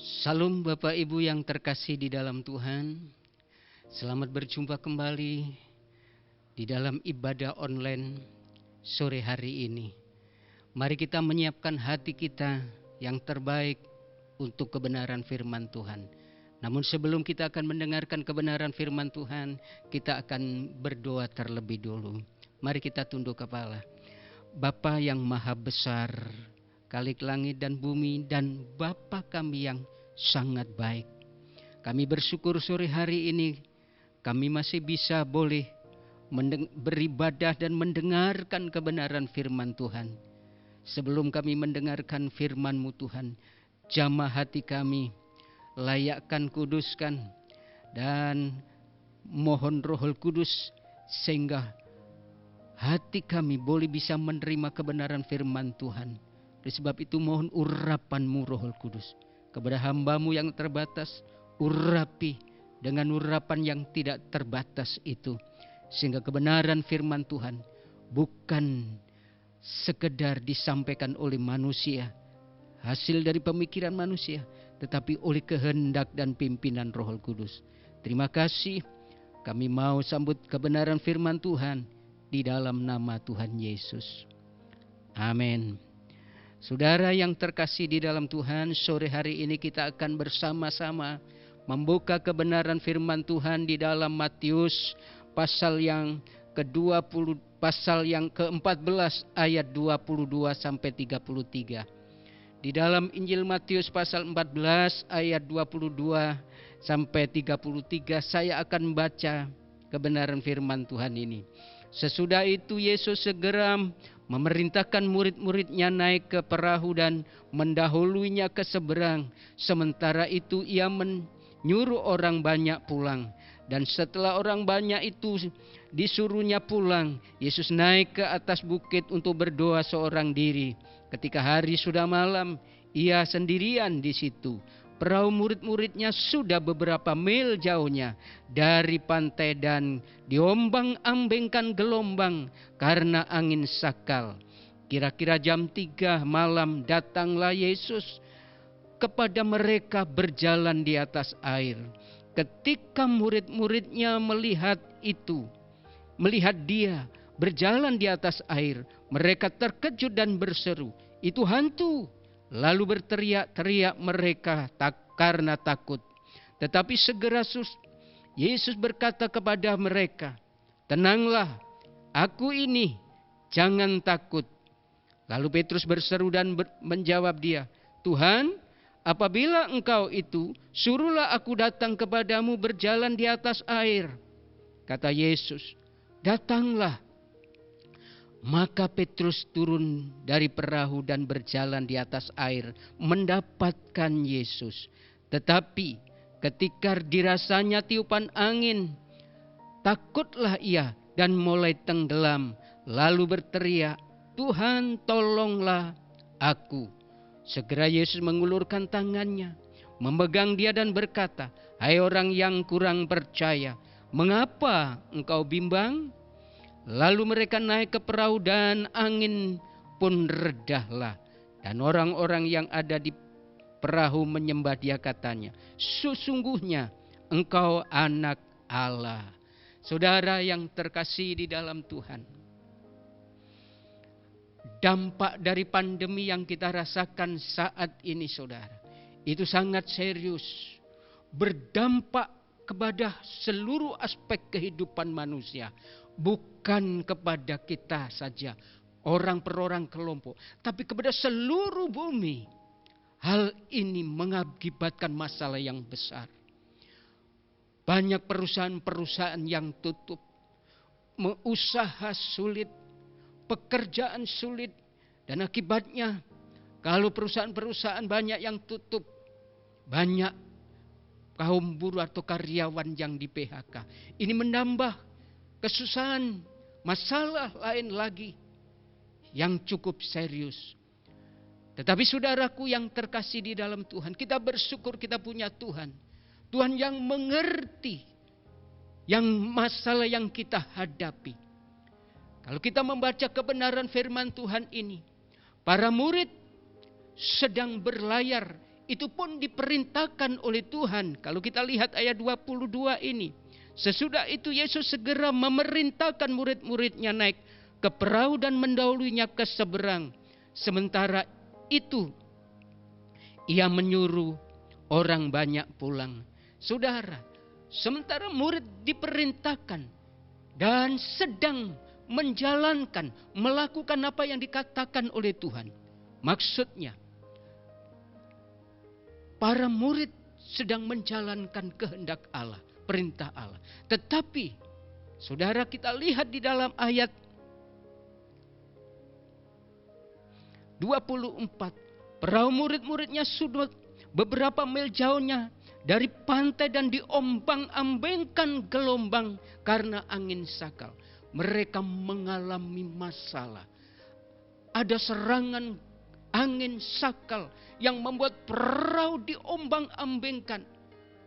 Salam Bapak Ibu yang terkasih di dalam Tuhan. Selamat berjumpa kembali di dalam ibadah online sore hari ini. Mari kita menyiapkan hati kita yang terbaik untuk kebenaran firman Tuhan. Namun sebelum kita akan mendengarkan kebenaran firman Tuhan, kita akan berdoa terlebih dulu. Mari kita tunduk kepala. Bapa yang maha besar, Khalik langit dan bumi, dan Bapa kami yang sangat baik. Kami bersyukur sore hari ini kami masih bisa boleh beribadah dan mendengarkan kebenaran firman Tuhan. Sebelum kami mendengarkan firman-Mu Tuhan, jamah hati kami, layakkan, kuduskan, dan mohon Roh Kudus sehingga hati kami boleh bisa menerima kebenaran firman Tuhan. Oleh sebab itu mohon urapan-Mu Roh Kudus kepada hamba-Mu yang terbatas, urapi dengan urapan yang tidak terbatas itu. Sehingga kebenaran firman Tuhan bukan sekedar disampaikan oleh manusia, hasil dari pemikiran manusia, tetapi oleh kehendak dan pimpinan Roh Kudus. Terima kasih, kami mau sambut kebenaran firman Tuhan di dalam nama Tuhan Yesus. Amin. Saudara yang terkasih di dalam Tuhan, sore hari ini kita akan bersama-sama membuka kebenaran firman Tuhan di dalam Matius pasal yang ke-20, pasal yang ke-14 ayat 22 sampai 33. Di dalam Injil Matius pasal 14 ayat 22 sampai 33 saya akan baca kebenaran firman Tuhan ini. Sesudah itu Yesus segera memerintahkan murid-muridnya naik ke perahu dan mendahuluinya ke seberang. Sementara itu ia menyuruh orang banyak pulang. Dan setelah orang banyak itu disuruhnya pulang, Yesus naik ke atas bukit untuk berdoa seorang diri. Ketika hari sudah malam, ia sendirian di situ. Perahu murid-muridnya sudah beberapa mil jauhnya dari pantai dan diombang-ambingkan gelombang karena angin sakal. Kira-kira jam 3 malam datanglah Yesus kepada mereka berjalan di atas air. Ketika murid-muridnya melihat dia berjalan di atas air, mereka terkejut dan berseru, "Itu hantu!" Lalu berteriak-teriak mereka karena takut. Tetapi segera Yesus berkata kepada mereka, "Tenanglah, aku ini, jangan takut." Lalu Petrus berseru dan menjawab dia, "Tuhan, apabila Engkau itu, suruhlah aku datang kepadamu berjalan di atas air." Kata Yesus, "Datanglah." Maka Petrus turun dari perahu dan berjalan di atas air mendapatkan Yesus. Tetapi ketika dirasanya tiupan angin, takutlah ia dan mulai tenggelam. Lalu berteriak, "Tuhan, tolonglah aku." Segera Yesus mengulurkan tangannya, memegang dia dan berkata, "Hai orang yang kurang percaya, mengapa engkau bimbang?" Lalu mereka naik ke perahu dan angin pun redahlah. Dan orang-orang yang ada di perahu menyembah dia, katanya, "Sesungguhnya engkau anak Allah." Saudara yang terkasih di dalam Tuhan, dampak dari pandemi yang kita rasakan saat ini, saudara, itu sangat serius. Berdampak kepada seluruh aspek kehidupan manusia. Bukan kepada kita saja, orang per orang, kelompok, tapi kepada seluruh bumi. Hal ini mengakibatkan masalah yang besar. Banyak perusahaan-perusahaan yang tutup, usaha sulit, pekerjaan sulit, dan akibatnya kalau perusahaan-perusahaan banyak yang tutup, banyak kaum buruh atau karyawan yang di PHK. Ini menambah kesusahan, masalah lain lagi yang cukup serius. Tetapi saudaraku yang terkasih di dalam Tuhan, kita bersyukur kita punya Tuhan. Tuhan yang mengerti yang masalah yang kita hadapi. Kalau kita membaca kebenaran firman Tuhan ini, para murid sedang berlayar itu pun diperintahkan oleh Tuhan. Kalau kita lihat ayat 22 ini. Sesudah itu Yesus segera memerintahkan murid-muridnya naik ke perahu dan mendahulunya ke seberang. Sementara itu ia menyuruh orang banyak pulang. Saudara, sementara murid diperintahkan dan sedang menjalankan, melakukan apa yang dikatakan oleh Tuhan. Maksudnya, para murid sedang menjalankan kehendak Allah, perintah Allah. Tetapi, saudara, kita lihat di dalam ayat 24. Perahu murid-muridnya sudah beberapa mil jauhnya dari pantai dan diombang-ambingkan gelombang karena angin sakal. Mereka mengalami masalah. Ada serangan angin sakal yang membuat perahu diombang-ambingkan.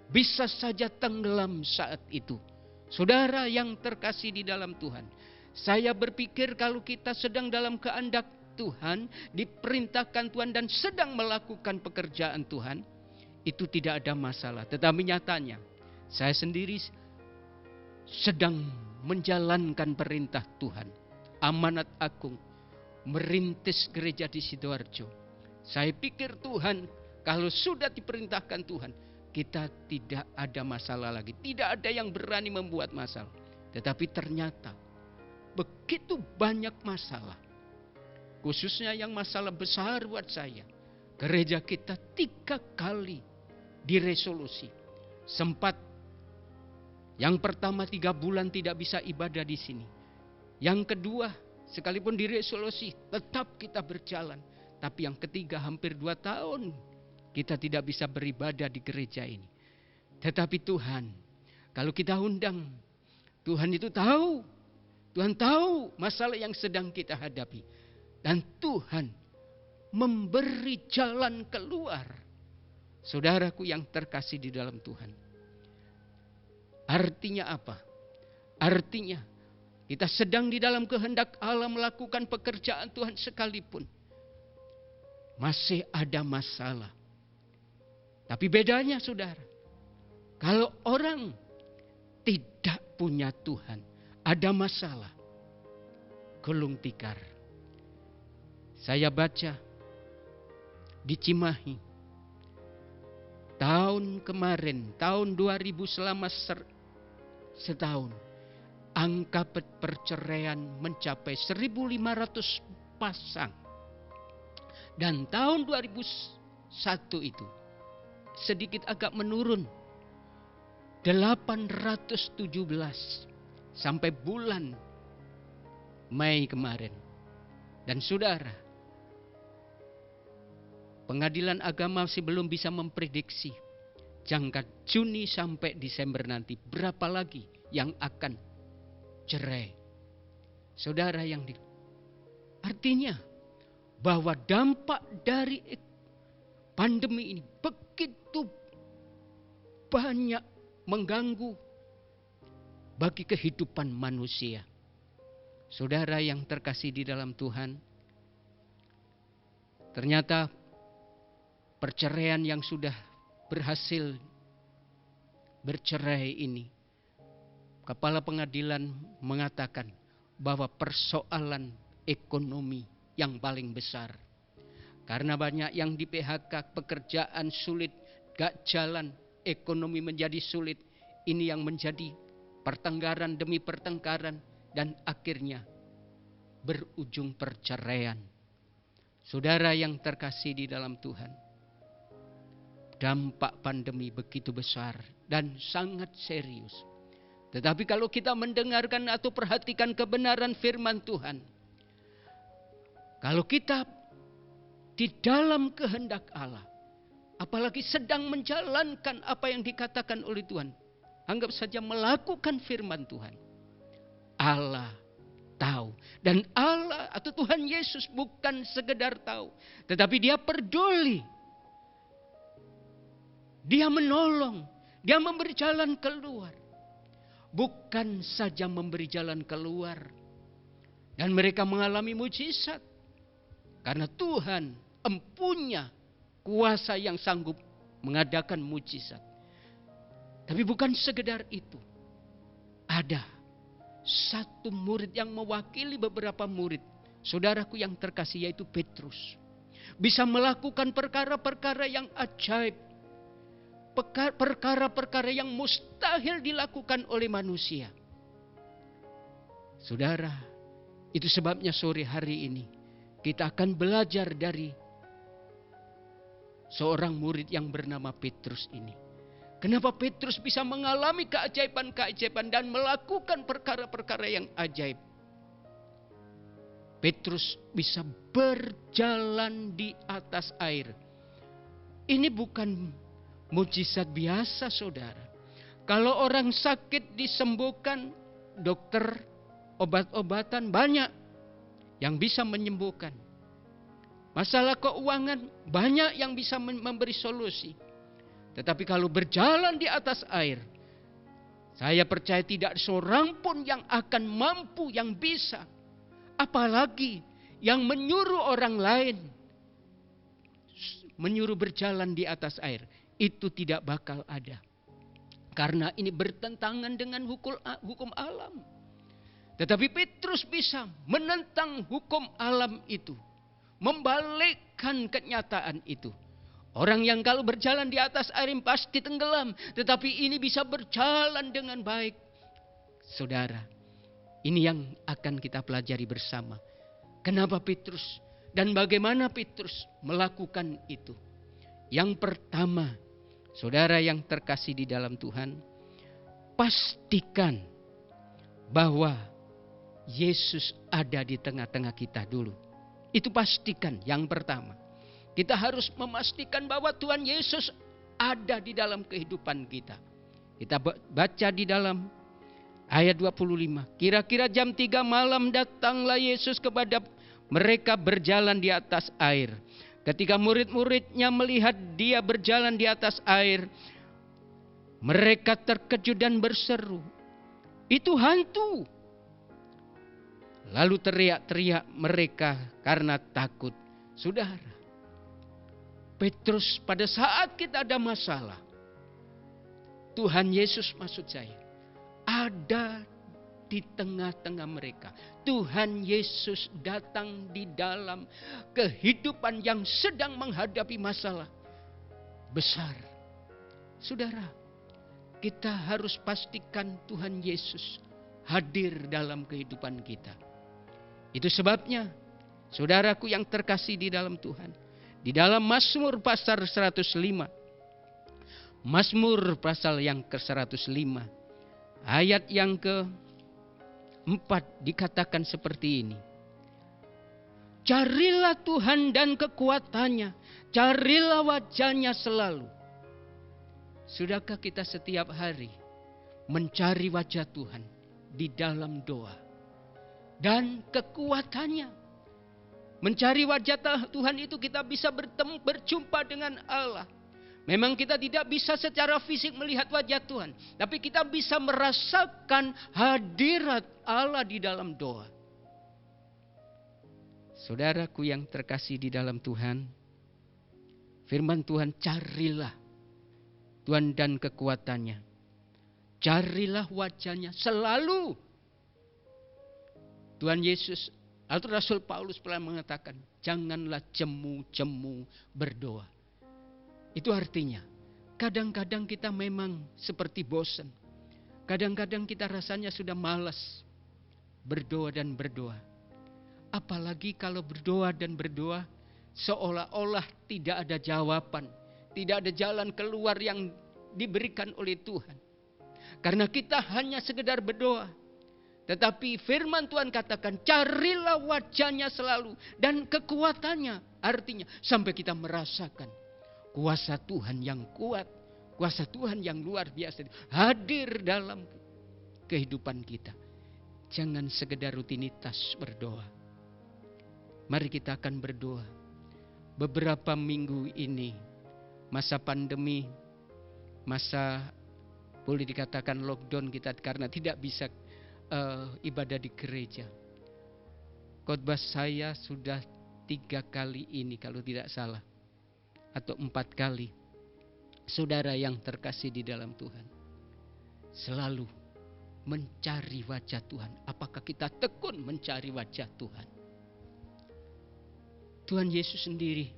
Bisa saja tenggelam saat itu. Saudara yang terkasih di dalam Tuhan, saya berpikir kalau kita sedang dalam kehendak Tuhan, diperintahkan Tuhan dan sedang melakukan pekerjaan Tuhan, itu tidak ada masalah. Tetapi nyatanya, saya sendiri sedang menjalankan perintah Tuhan. Amanat agung, merintis gereja di Sidoarjo. Saya pikir Tuhan, kalau sudah diperintahkan Tuhan, kita tidak ada masalah lagi. Tidak ada yang berani membuat masalah. Tetapi ternyata begitu banyak masalah. Khususnya yang masalah besar buat saya. Gereja kita 3 kali diresolusi. Sempat yang pertama 3 bulan tidak bisa ibadah di sini. Yang kedua, sekalipun diresolusi tetap kita berjalan. Tapi yang ketiga hampir 2 tahun kita tidak bisa beribadah di gereja ini. Tetapi Tuhan, kalau kita undang, Tuhan itu tahu. Tuhan tahu masalah yang sedang kita hadapi. Dan Tuhan memberi jalan keluar. Saudaraku yang terkasih di dalam Tuhan. Artinya apa? Artinya kita sedang di dalam kehendak Allah melakukan pekerjaan Tuhan sekalipun. Masih ada masalah. Tapi bedanya saudara, kalau orang tidak punya Tuhan, ada masalah, gulung tikar. Saya baca di Cimahi, tahun kemarin, tahun 2000 selama setahun, angka perceraian mencapai 1.500 pasang. Dan tahun 2001 itu sedikit agak menurun 817 sampai bulan Mei kemarin. Dan saudara, pengadilan agama masih belum bisa memprediksi jangka Juni sampai Desember nanti berapa lagi yang akan cerai. Saudara yang artinya bahwa dampak dari pandemi ini begitu banyak mengganggu bagi kehidupan manusia. Saudara yang terkasih di dalam Tuhan, ternyata perceraian yang sudah berhasil bercerai ini, kepala pengadilan mengatakan bahwa persoalan ekonomi yang paling besar. Karena banyak yang di PHK, pekerjaan sulit, gak jalan, ekonomi menjadi sulit. Ini yang menjadi pertengkaran demi pertengkaran dan akhirnya berujung perceraian. Saudara yang terkasih di dalam Tuhan, dampak pandemi begitu besar dan sangat serius. Tetapi kalau kita mendengarkan atau perhatikan kebenaran firman Tuhan, kalau kita di dalam kehendak Allah, apalagi sedang menjalankan apa yang dikatakan oleh Tuhan, anggap saja melakukan firman Tuhan, Allah tahu. Dan Allah atau Tuhan Yesus bukan sekedar tahu, tetapi Dia peduli. Dia menolong, Dia memberi jalan keluar. Bukan saja memberi jalan keluar, dan mereka mengalami mujizat. Karena Tuhan empunya kuasa yang sanggup mengadakan mujizat. Tapi bukan sekedar itu. Ada satu murid yang mewakili beberapa murid, saudaraku yang terkasih, yaitu Petrus. Bisa melakukan perkara-perkara yang ajaib. Perkara-perkara yang mustahil dilakukan oleh manusia. Saudara, itu sebabnya sore hari ini kita akan belajar dari seorang murid yang bernama Petrus ini. Kenapa Petrus bisa mengalami keajaiban-keajaiban dan melakukan perkara-perkara yang ajaib? Petrus bisa berjalan di atas air. Ini bukan mujizat biasa, saudara. Kalau orang sakit disembuhkan, dokter, obat-obatan banyak yang bisa menyembuhkan. Masalah keuangan banyak yang bisa memberi solusi. Tetapi kalau berjalan di atas air, saya percaya tidak seorang pun yang akan mampu, yang bisa. Apalagi yang menyuruh orang lain, menyuruh berjalan di atas air. Itu tidak bakal ada. Karena ini bertentangan dengan hukum alam. Tetapi Petrus bisa menentang hukum alam itu. Membalikkan kenyataan itu. Orang yang kalau berjalan di atas air pasti tenggelam. Tetapi ini bisa berjalan dengan baik. Saudara, ini yang akan kita pelajari bersama. Kenapa Petrus dan bagaimana Petrus melakukan itu? Yang pertama, saudara yang terkasih di dalam Tuhan, pastikan bahwa Yesus ada di tengah-tengah kita dulu. Itu pastikan yang pertama. Kita harus memastikan bahwa Tuhan Yesus ada di dalam kehidupan kita. Kita baca di dalam ayat 25. Kira-kira jam 3 malam datanglah Yesus kepada mereka berjalan di atas air. Ketika murid-muridnya melihat dia berjalan di atas air, mereka terkejut dan berseru, "Itu hantu!" Lalu teriak-teriak mereka karena takut. Saudara, Petrus pada saat kita ada masalah, Tuhan Yesus maksud saya, ada di tengah-tengah mereka. Tuhan Yesus datang di dalam kehidupan yang sedang menghadapi masalah besar. Saudara, kita harus pastikan Tuhan Yesus hadir dalam kehidupan kita. Itu sebabnya, saudaraku yang terkasih di dalam Tuhan, di dalam Mazmur pasal 105, Mazmur pasal yang ke-105, ayat yang ke-4 dikatakan seperti ini. Carilah Tuhan dan kekuatannya, carilah wajahnya selalu. Sudahkah kita setiap hari mencari wajah Tuhan di dalam doa dan kekuatannya? Mencari wajah Tuhan itu kita bisa berjumpa dengan Allah. Memang kita tidak bisa secara fisik melihat wajah Tuhan, tapi kita bisa merasakan hadirat Allah di dalam doa. Saudaraku yang terkasih di dalam Tuhan, firman Tuhan, carilah Tuhan dan kekuatannya. Carilah wajahnya selalu. Tuhan Yesus atau Rasul Paulus pernah mengatakan, janganlah jemu-jemu berdoa. Itu artinya, kadang-kadang kita memang seperti bosan. Kadang-kadang kita rasanya sudah malas berdoa dan berdoa. Apalagi kalau berdoa dan berdoa, seolah-olah tidak ada jawaban. Tidak ada jalan keluar yang diberikan oleh Tuhan. Karena kita hanya sekedar berdoa. Tetapi firman Tuhan katakan, carilah wajahnya selalu dan kekuatannya. Artinya sampai kita merasakan kuasa Tuhan yang kuat, kuasa Tuhan yang luar biasa hadir dalam kehidupan kita. Jangan sekedar rutinitas berdoa. Mari kita akan berdoa. Beberapa minggu ini, masa pandemi, masa boleh dikatakan lockdown kita karena tidak bisa ibadah di gereja. Khotbah saya sudah 3 kali ini kalau tidak salah. atau 4 kali. Saudara yang terkasih di dalam Tuhan, selalu mencari wajah Tuhan. Apakah kita tekun mencari wajah Tuhan? Tuhan Yesus sendiri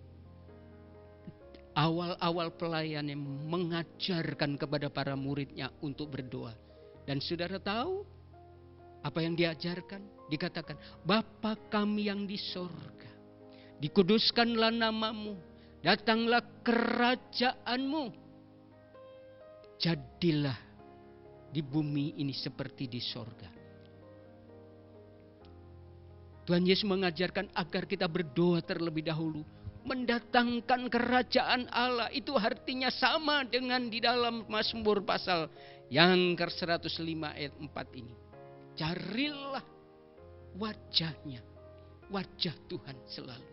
awal-awal pelayannya mengajarkan kepada para muridnya untuk berdoa. Dan saudara tahu apa yang diajarkan? Dikatakan, Bapa kami yang di sorga, dikuduskanlah namamu, datanglah kerajaanmu, jadilah di bumi ini seperti di sorga. Tuhan Yesus mengajarkan agar kita berdoa terlebih dahulu, mendatangkan kerajaan Allah. Itu artinya sama dengan di dalam Mazmur pasal yang ke-105 ayat 4 ini. Carilah wajahnya, wajah Tuhan selalu.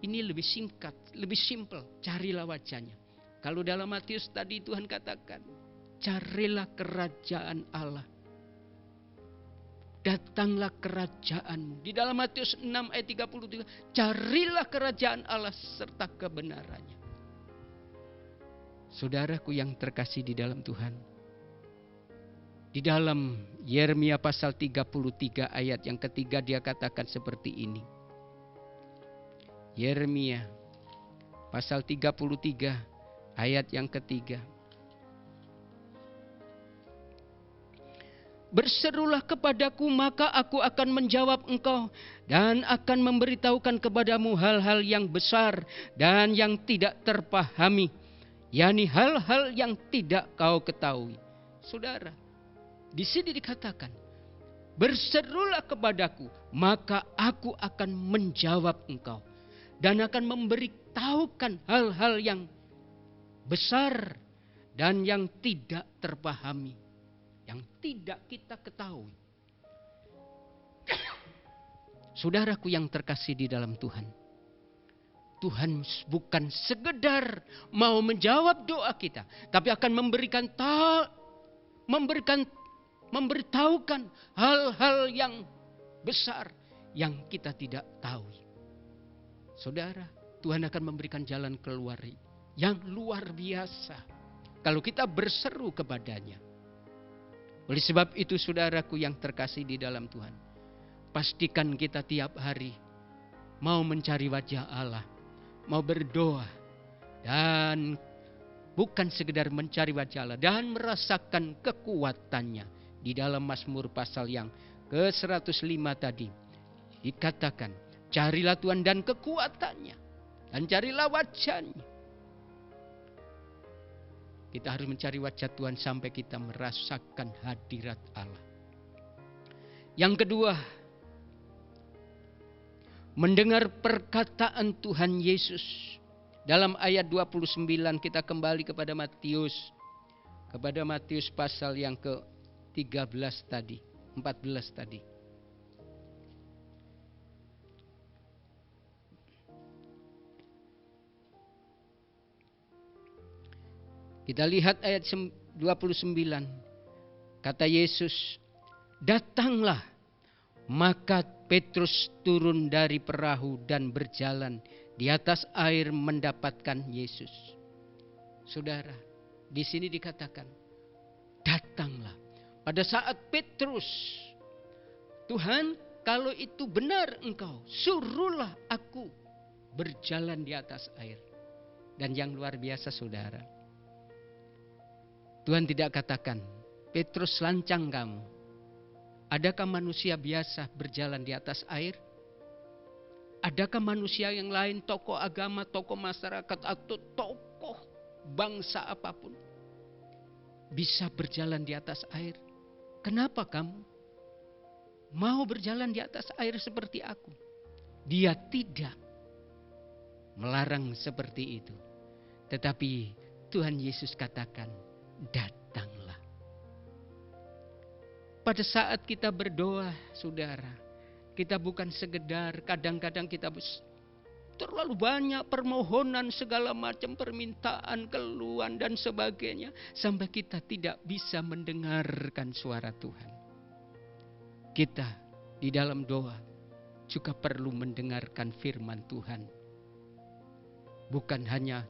Ini lebih singkat, lebih simpel, carilah wajahnya. Kalau dalam Matius tadi Tuhan katakan, carilah kerajaan Allah. Datanglah kerajaanmu. Di dalam Matius 6 ayat 33, carilah kerajaan Allah serta kebenarannya. Saudaraku yang terkasih di dalam Tuhan, di dalam Yeremia pasal 33 ayat yang ketiga dia katakan seperti ini. Yeremia pasal 33 ayat yang ketiga. Berserulah kepadaku, maka aku akan menjawab engkau dan akan memberitahukan kepadamu hal-hal yang besar dan yang tidak terpahami, yakni hal-hal yang tidak kau ketahui. Saudara, di sini dikatakan, berserulah kepadaku, maka aku akan menjawab engkau dan akan memberitahukan hal-hal yang besar dan yang tidak terpahami, yang tidak kita ketahui. Saudaraku yang terkasih di dalam Tuhan, Tuhan bukan sekedar mau menjawab doa kita, tapi akan memberitahukan hal-hal yang besar yang kita tidak tahu. Saudara, Tuhan akan memberikan jalan keluar yang luar biasa kalau kita berseru kepadanya. Oleh sebab itu saudaraku yang terkasih di dalam Tuhan, pastikan kita tiap hari mau mencari wajah Allah, mau berdoa, dan bukan sekedar mencari wajah Allah dan merasakan kekuatannya. Di dalam Mazmur pasal yang ke-105 tadi dikatakan, carilah Tuhan dan kekuatannya, dan carilah wajahnya. Kita harus mencari wajah Tuhan sampai kita merasakan hadirat Allah. Yang kedua, mendengar perkataan Tuhan Yesus. Dalam ayat 29 kita kembali kepada Matius. Kepada Matius pasal yang ke-13 tadi, 14 tadi. Kita lihat ayat 29. Kata Yesus, datanglah. Maka Petrus turun dari perahu dan berjalan di atas air mendapatkan Yesus. Saudara, di sini dikatakan, datanglah. Pada saat Petrus, Tuhan, kalau itu benar engkau, suruhlah aku berjalan di atas air. Dan yang luar biasa saudara, Tuhan tidak katakan, Petrus lancang kamu. Adakah manusia biasa berjalan di atas air? Adakah manusia yang lain, tokoh agama, tokoh masyarakat, atau tokoh bangsa apapun bisa berjalan di atas air? Kenapa kamu mau berjalan di atas air seperti aku? Dia tidak melarang seperti itu. Tetapi Tuhan Yesus katakan, datanglah. Pada saat kita berdoa, saudara, kita bukan sekedar kadang-kadang kita terlalu banyak permohonan, segala macam permintaan, keluhan dan sebagainya, sampai kita tidak bisa mendengarkan suara Tuhan. Kita di dalam doa juga perlu mendengarkan firman Tuhan. Bukan hanya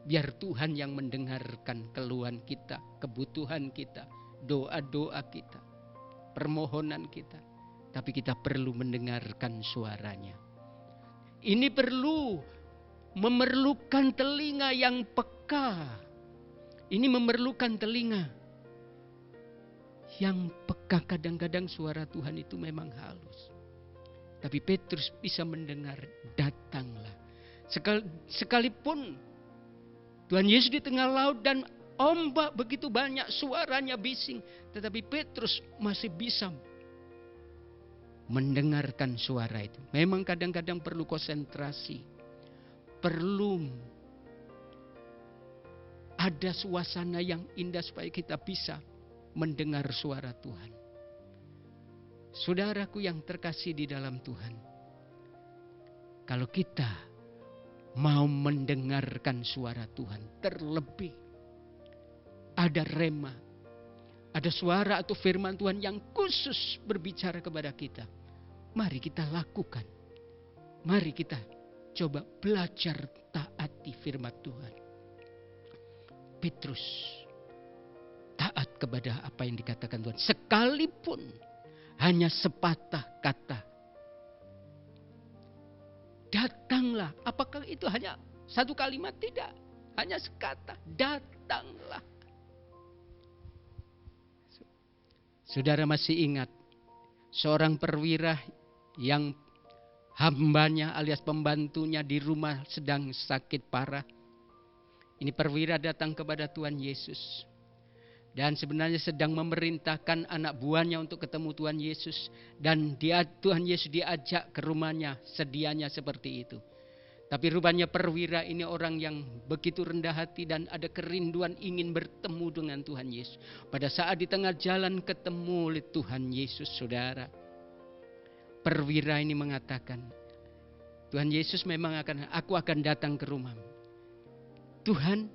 biar Tuhan yang mendengarkan keluhan kita, kebutuhan kita, doa-doa kita, permohonan kita. Tapi kita perlu mendengarkan suaranya. Ini memerlukan telinga yang peka. Ini memerlukan telinga yang peka. Kadang-kadang suara Tuhan itu memang halus. Tapi Petrus bisa mendengar, datanglah. Sekalipun Tuhan Yesus di tengah laut dan ombak begitu banyak, suaranya bising. Tetapi Petrus masih bisa mendengarkan suara itu. Memang kadang-kadang perlu konsentrasi. Perlu ada suasana yang indah supaya kita bisa mendengar suara Tuhan. Saudaraku yang terkasih di dalam Tuhan, kalau kita mau mendengarkan suara Tuhan, terlebih ada rema, ada suara atau firman Tuhan yang khusus berbicara kepada kita, mari kita lakukan. Mari kita coba belajar taati firman Tuhan. Petrus taat kepada apa yang dikatakan Tuhan, sekalipun hanya sepatah kata. Datanglah. Apakah itu hanya satu kalimat? Tidak. Hanya sekata. Datanglah. Saudara masih ingat seorang perwira yang hambanya alias pembantunya di rumah sedang sakit parah. Ini perwira datang kepada Tuhan Yesus. Dan sebenarnya sedang memerintahkan anak buahnya untuk ketemu Tuhan Yesus. Dan Tuhan Yesus diajak ke rumahnya, sedianya seperti itu. Tapi rupanya perwira ini orang yang begitu rendah hati dan ada kerinduan ingin bertemu dengan Tuhan Yesus. Pada saat di tengah jalan ketemu oleh Tuhan Yesus, saudara. Perwira ini mengatakan, Tuhan Yesus memang aku akan datang ke rumahmu. Tuhan,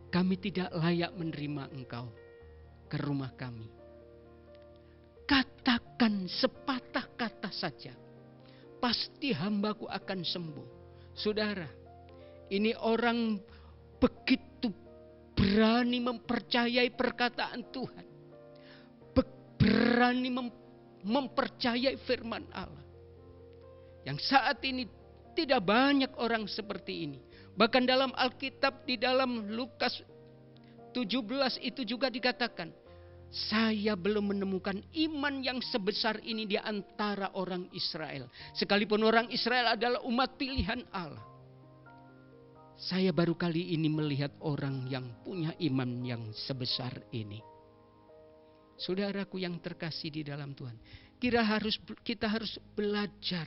kami tidak layak menerima Engkau ke rumah kami. Katakan sepatah kata saja, pasti hambaku akan sembuh. Saudara, ini orang begitu berani mempercayai perkataan Tuhan. Berani mempercayai firman Allah. Yang saat ini tidak banyak orang seperti ini. Bahkan dalam Alkitab di dalam Lukas 17 itu juga dikatakan, saya belum menemukan iman yang sebesar ini di antara orang Israel. Sekalipun orang Israel adalah umat pilihan Allah. Saya baru kali ini melihat orang yang punya iman yang sebesar ini. Saudaraku yang terkasih di dalam Tuhan, kita harus belajar.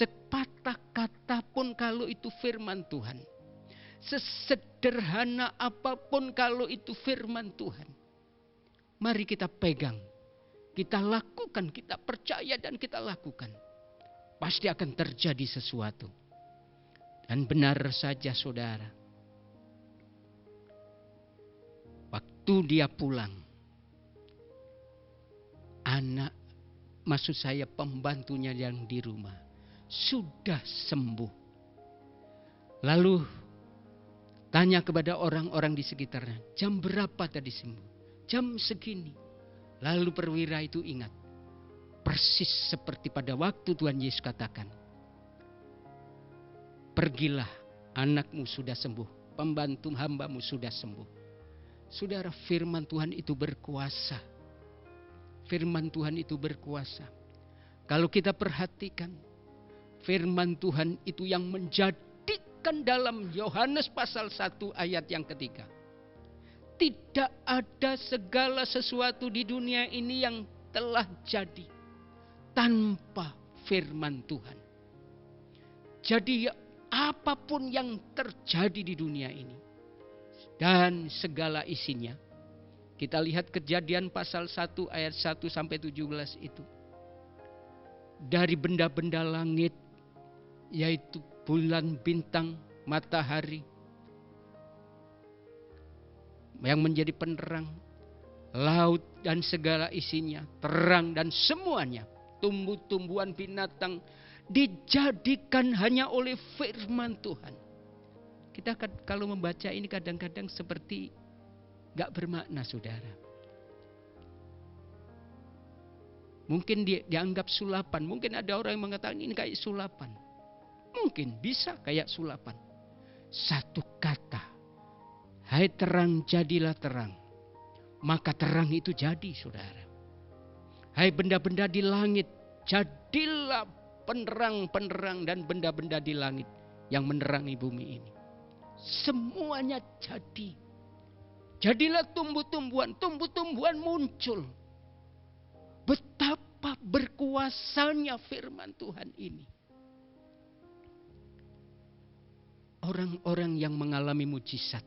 Sepatah kata pun kalau itu firman Tuhan. Sesederhana apapun kalau itu firman Tuhan. Mari kita pegang. Kita lakukan, kita percaya dan kita lakukan. Pasti akan terjadi sesuatu. Dan benar saja saudara. Waktu dia pulang. Maksud saya pembantunya yang di rumah. Sudah sembuh. Lalu tanya kepada orang-orang di sekitarnya, jam berapa tadi sembuh? Jam segini. Lalu perwira itu ingat, persis seperti pada waktu Tuhan Yesus katakan, pergilah, anakmu sudah sembuh, pembantu hambamu sudah sembuh. Saudara, firman Tuhan itu berkuasa. Firman Tuhan itu berkuasa. Kalau kita perhatikan, firman Tuhan itu yang menjadikan dalam Yohanes pasal 1 ayat yang ketiga. Tidak ada segala sesuatu di dunia ini yang telah jadi tanpa firman Tuhan. Jadi apapun yang terjadi di dunia ini dan segala isinya. Kita lihat Kejadian pasal 1 ayat 1 sampai 17 itu. Dari benda-benda langit, yaitu bulan, bintang, matahari, yang menjadi penerang, laut dan segala isinya, terang dan semuanya, tumbuh-tumbuhan, binatang, dijadikan hanya oleh firman Tuhan. Kita kalau membaca ini kadang-kadang seperti gak bermakna, saudara. Mungkin dianggap sulapan. Mungkin ada orang yang mengatakan ini kayak sulapan. Mungkin bisa kayak sulapan. Satu kata. Hai terang, jadilah terang. Maka terang itu jadi, saudara. Hai benda-benda di langit, jadilah penerang-penerang dan benda-benda di langit yang menerangi bumi ini. Semuanya jadi. Jadilah tumbuh-tumbuhan muncul. Betapa berkuasanya firman Tuhan ini. Orang-orang yang mengalami mujizat,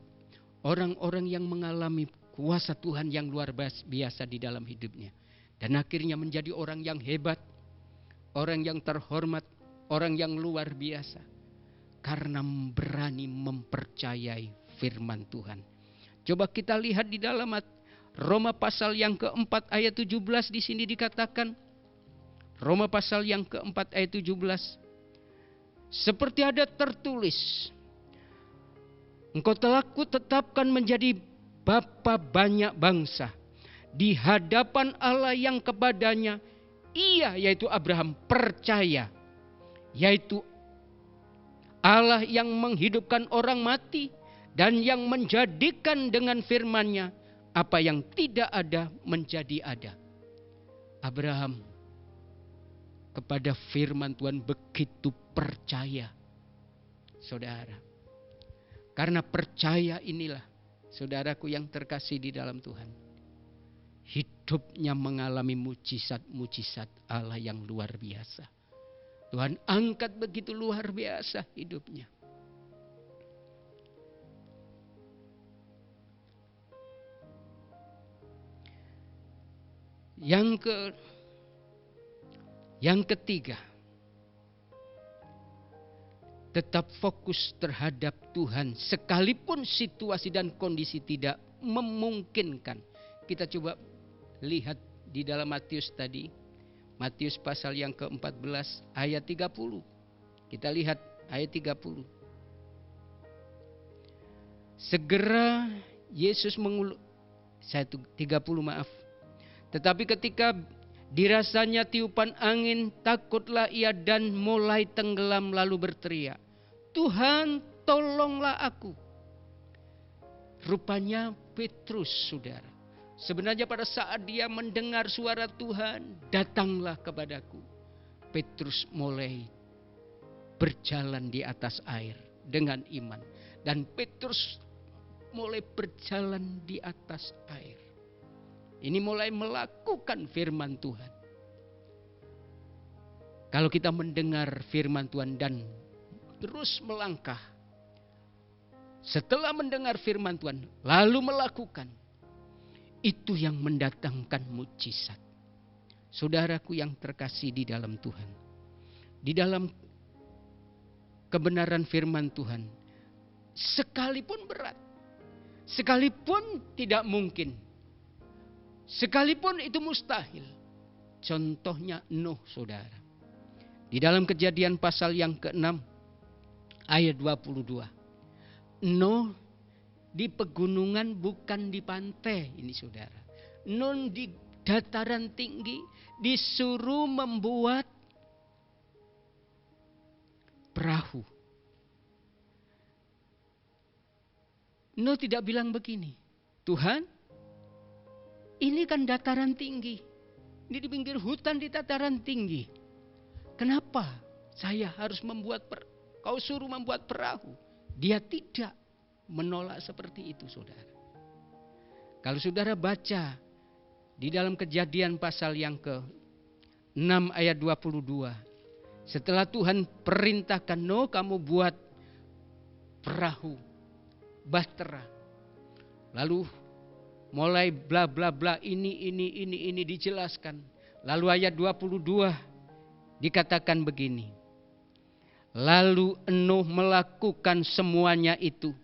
orang-orang yang mengalami kuasa Tuhan yang luar biasa di dalam hidupnya, dan akhirnya menjadi orang yang hebat, orang yang terhormat, orang yang luar biasa, karena berani mempercayai firman Tuhan. Coba kita lihat di dalam Roma pasal yang keempat ayat 17, di sini dikatakan, Roma pasal yang keempat ayat 17, seperti ada tertulis, engkau telah kutetapkan menjadi bapa banyak bangsa di hadapan Allah yang kepadanya ia, yaitu Abraham, percaya, yaitu Allah yang menghidupkan orang mati dan yang menjadikan dengan firman-Nya apa yang tidak ada menjadi ada. Abraham kepada firman Tuhan begitu percaya, saudara. Karena percaya inilah, saudaraku yang terkasih di dalam Tuhan, hidupnya mengalami mujizat-mujizat Allah yang luar biasa. Tuhan angkat begitu luar biasa hidupnya. Yang ketiga, tetap fokus terhadap Tuhan sekalipun situasi dan kondisi tidak memungkinkan. Kita coba lihat di dalam Matius tadi, Matius pasal yang ke-14 ayat 30. Kita lihat ayat 30. Segera Yesus 30 maaf. Tetapi ketika dirasanya tiupan angin, takutlah ia dan mulai tenggelam lalu berteriak, Tuhan tolonglah aku. Rupanya Petrus, saudara, sebenarnya pada saat dia mendengar suara Tuhan, datanglah kepadaku. Petrus mulai berjalan di atas air dengan iman. Dan Petrus mulai berjalan di atas air. Ini mulai melakukan firman Tuhan. Kalau kita mendengar firman Tuhan dan terus melangkah, setelah mendengar firman Tuhan lalu melakukan, itu yang mendatangkan mujizat. Saudaraku yang terkasih di dalam Tuhan, di dalam kebenaran firman Tuhan, sekalipun berat, sekalipun tidak mungkin, sekalipun itu mustahil. Contohnya Nuh, saudara. Di dalam Kejadian pasal yang ke-6 ayat 22. Nuh di pegunungan, bukan di pantai ini, saudara. Nuh di dataran tinggi disuruh membuat perahu. Nuh tidak bilang begini, Tuhan, ini kan dataran tinggi. Ini di pinggir hutan di dataran tinggi. Kenapa saya harus kau suruh membuat perahu? Dia tidak menolak seperti itu, saudara. Kalau saudara baca di dalam Kejadian pasal yang ke-6 ayat 22. Setelah Tuhan perintahkan, no, kamu buat perahu, bahtera. Lalu mulai bla bla bla ini dijelaskan. Lalu ayat 22 dikatakan begini. Lalu Nuh melakukan semuanya itu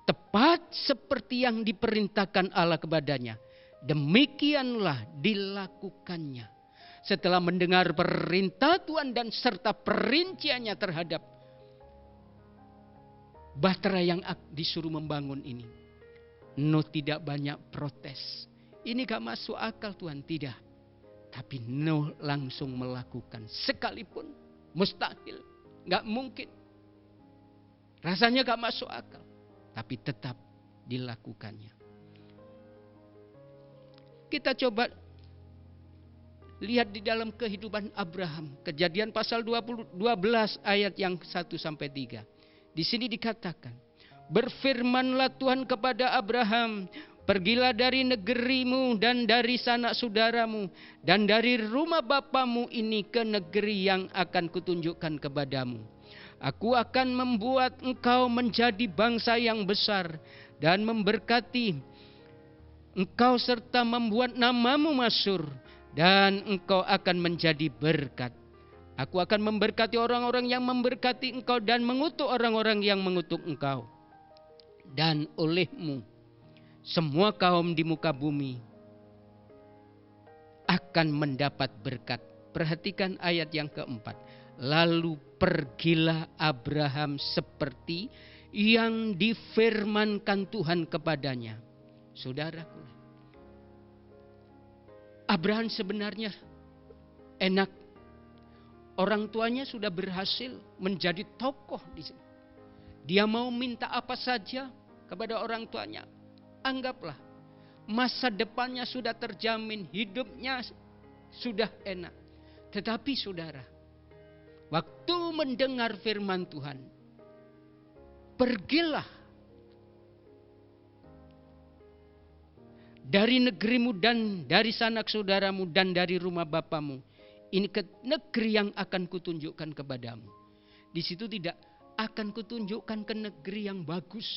tepat seperti yang diperintahkan Allah kepadanya. Demikianlah dilakukannya. setelah mendengar perintah Tuhan dan serta perinciannya terhadap bahtera yang disuruh membangun ini, Nuh tidak banyak protes. Ini gak masuk akal Tuhan, tidak. Tapi Nuh langsung melakukan, sekalipun mustahil, gak mungkin. Rasanya gak masuk akal, tapi tetap dilakukannya. Kita coba lihat di dalam kehidupan Abraham. Kejadian pasal 12 ayat yang 1-3. Di sini dikatakan, berfirmanlah Tuhan kepada Abraham, pergilah dari negerimu dan dari sanak saudaramu dan dari rumah bapamu ini ke negeri yang akan kutunjukkan kepadamu. Aku akan membuat engkau menjadi bangsa yang besar dan memberkati engkau serta membuat namamu masyhur, dan engkau akan menjadi berkat. Aku akan memberkati orang-orang yang memberkati engkau dan mengutuk orang-orang yang mengutuk engkau. Dan olehmu semua kaum di muka bumi akan mendapat berkat. Perhatikan ayat yang keempat. Lalu pergilah Abraham seperti yang difirmankan Tuhan kepadanya. Saudaraku, Abraham sebenarnya enak. Orang tuanya sudah berhasil menjadi tokoh di sini. Dia mau minta apa saja kepada orang tuanya. Anggaplah masa depannya sudah terjamin, hidupnya sudah enak. Tetapi saudara, waktu mendengar firman Tuhan, pergilah dari negerimu dan dari sanak saudaramu dan dari rumah bapamu. Ini ke negeri yang akan kutunjukkan kepadamu. Di situ tidak akan kutunjukkan ke negeri yang bagus,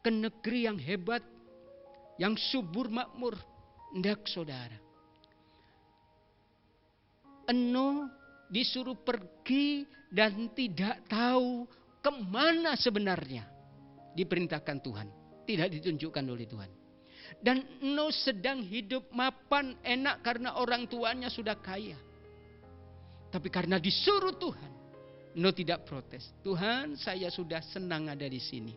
ke negeri yang hebat, yang subur makmur. Ndak saudara. Nuh disuruh pergi dan tidak tahu kemana sebenarnya diperintahkan Tuhan. Tidak ditunjukkan oleh Tuhan. Dan Nuh sedang hidup mapan enak karena orang tuanya sudah kaya. Tapi karena disuruh Tuhan, Nuh tidak protes. Tuhan, saya sudah senang ada di sini.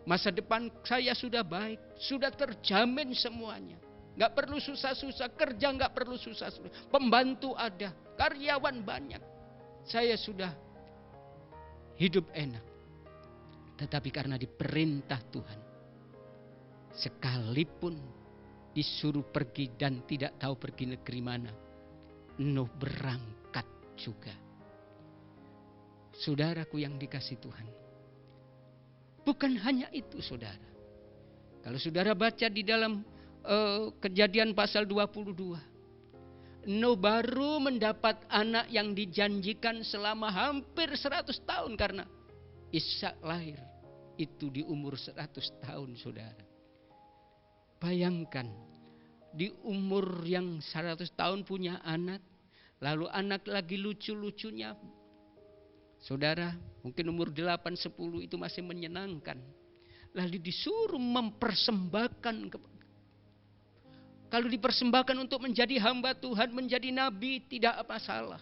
Masa depan saya sudah baik, sudah terjamin semuanya. Gak perlu susah-susah, kerja gak perlu susah-susah. Pembantu ada, karyawan banyak. Saya sudah hidup enak. Tetapi karena diperintah Tuhan, sekalipun disuruh pergi dan tidak tahu pergi negeri mana, Nuh berangkat juga. Saudaraku yang dikasih Tuhan, bukan hanya itu saudara. Kalau saudara baca di dalam Kejadian pasal 22, Nuh baru mendapat anak yang dijanjikan selama hampir 100 tahun karena Ishak lahir itu di umur 100 tahun saudara. Bayangkan di umur yang 100 tahun punya anak, lalu anak lagi lucu-lucunya. Saudara, mungkin umur 8-10 itu masih menyenangkan. Lalu disuruh mempersembahkan. Kalau dipersembahkan untuk menjadi hamba Tuhan, menjadi nabi, tidak masalah.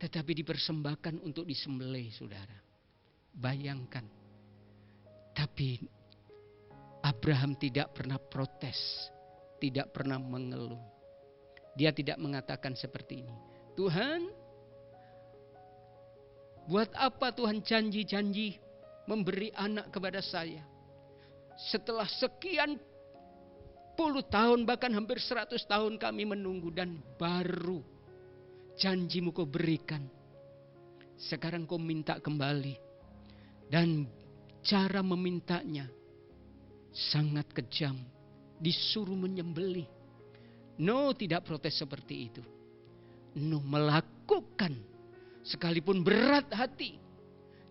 Tetapi dipersembahkan untuk disembelih, saudara. Bayangkan. Tapi Abraham tidak pernah protes, tidak pernah mengeluh. Dia tidak mengatakan seperti ini. Tuhan, buat apa Tuhan janji-janji memberi anak kepada saya? Setelah sekian puluh tahun, bahkan hampir 100 tahun kami menunggu dan baru janjimu kau berikan. Sekarang kau minta kembali. Dan cara memintanya sangat kejam. Disuruh menyembelih. Nuh tidak protes seperti itu. Nuh melakukan sekalipun berat hati.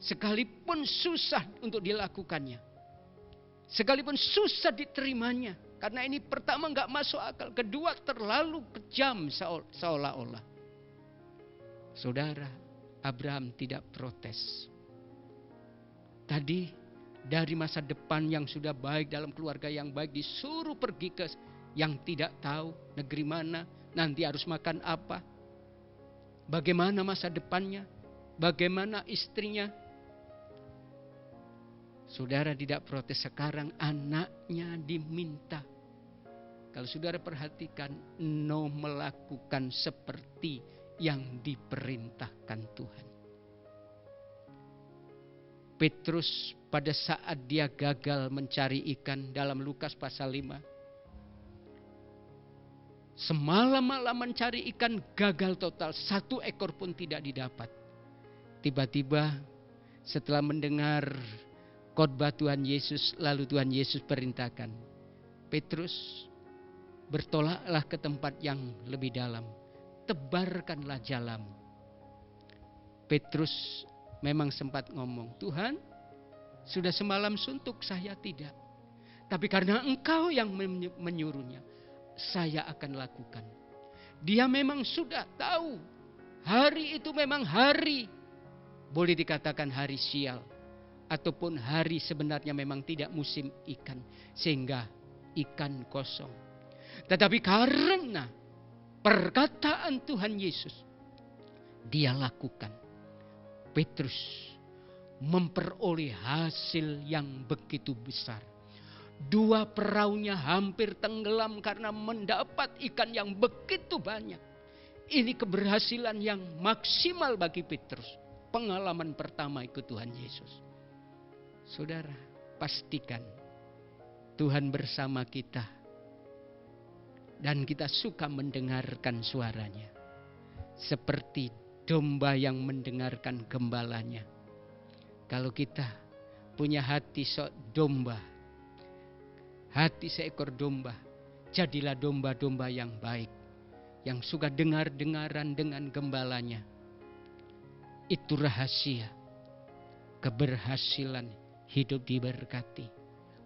Sekalipun susah untuk dilakukannya. Sekalipun susah diterimanya. Karena ini pertama gak masuk akal. Kedua terlalu kejam seolah-olah. Saudara, Abraham tidak protes. Tadi dari masa depan yang sudah baik, dalam keluarga yang baik, disuruh pergi ke yang tidak tahu negeri mana, nanti harus makan apa, bagaimana masa depannya, bagaimana istrinya. Saudara tidak protes, sekarang anaknya diminta. Kalau saudara perhatikan, Nuh melakukan seperti yang diperintahkan Tuhan. Petrus pada saat dia gagal mencari ikan dalam Lukas pasal 5. Semalam-malam mencari ikan, gagal total, 1 ekor pun tidak didapat. Tiba-tiba setelah mendengar khotbah Tuhan Yesus, lalu Tuhan Yesus perintahkan, Petrus, bertolaklah ke tempat yang lebih dalam, tebarkanlah jalamu. Petrus memang sempat ngomong, Tuhan, sudah semalam suntuk, saya tidak. Tapi karena Engkau yang menyuruhnya, saya akan lakukan. Dia memang sudah tahu, hari itu memang hari, boleh dikatakan hari sial. Ataupun hari sebenarnya memang tidak musim ikan, sehingga ikan kosong. Tetapi karena perkataan Tuhan Yesus, dia lakukan. Petrus memperoleh hasil yang begitu besar. 2 perahunya hampir tenggelam karena mendapat ikan yang begitu banyak. Ini keberhasilan yang maksimal bagi Petrus. Pengalaman pertama ikut Tuhan Yesus. Saudara, pastikan Tuhan bersama kita. Dan kita suka mendengarkan suaranya. Seperti domba yang mendengarkan gembalanya. Kalau kita punya hati domba, hati seekor domba, jadilah domba-domba yang baik, yang suka dengar-dengaran dengan gembalanya. Itu rahasia keberhasilan hidup diberkati,